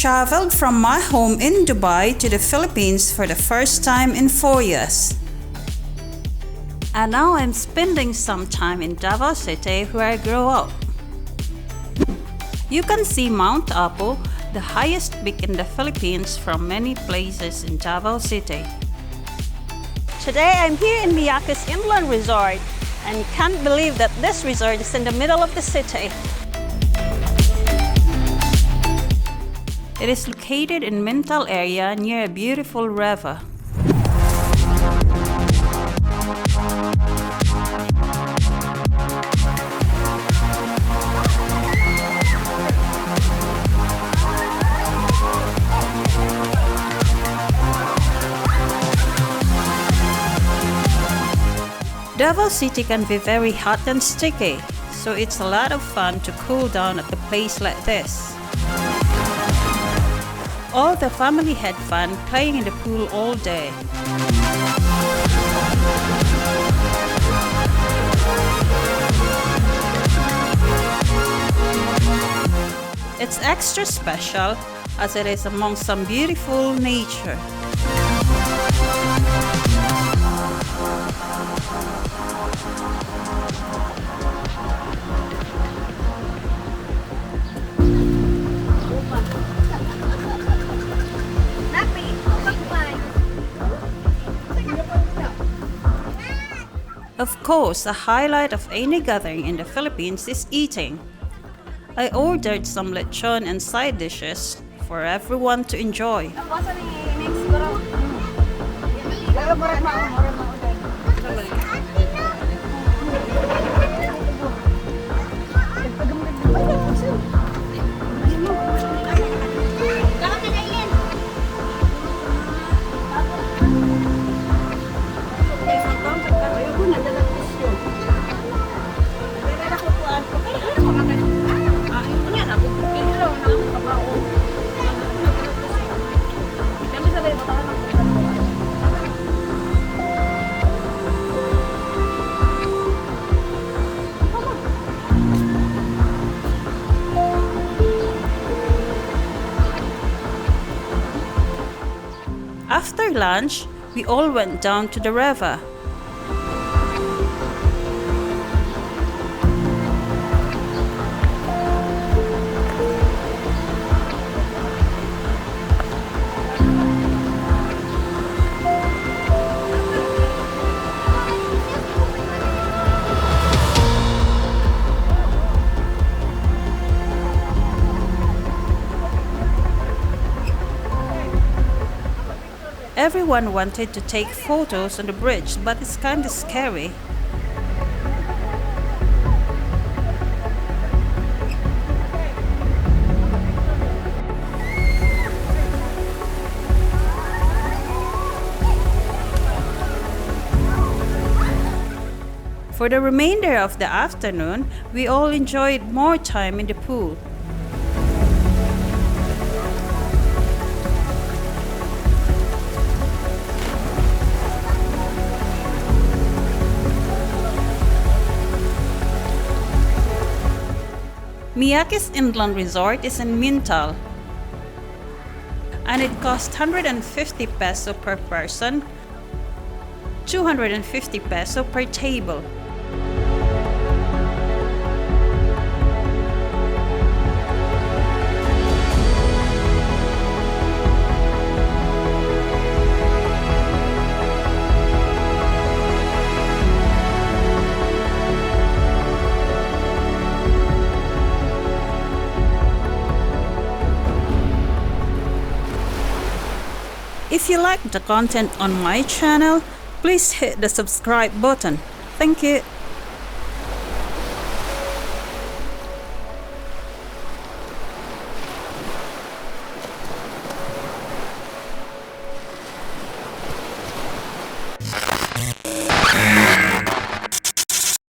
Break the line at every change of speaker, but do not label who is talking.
traveled from my home in Dubai to the Philippines for the first time in 4 years. And now I'm spending some time in Davao City where I grew up. You can see Mount Apo, the highest peak in the Philippines, from many places in Davao City.
Today I'm here in Miyaki Inland Resort, and you can't believe that this resort is in the middle of the city.
It is located in Mintal area near a beautiful river. Davao City can be very hot and sticky, so it's a lot of fun to cool down at a place like this. All the family had fun playing in the pool all day. It's extra special as it is among some beautiful nature. Of course, a highlight of any gathering in the Philippines is eating. I ordered some lechon and side dishes for everyone to enjoy. After lunch, we all went down to the river. Everyone wanted to take photos on the bridge, but it's kind of scary. For the remainder of the afternoon, we all enjoyed more time in the pool. Miyaki's Inland Resort is in Mintal, and it costs 150 peso per person, 250 peso per table. If you like the content on my channel, please hit the subscribe button. Thank you.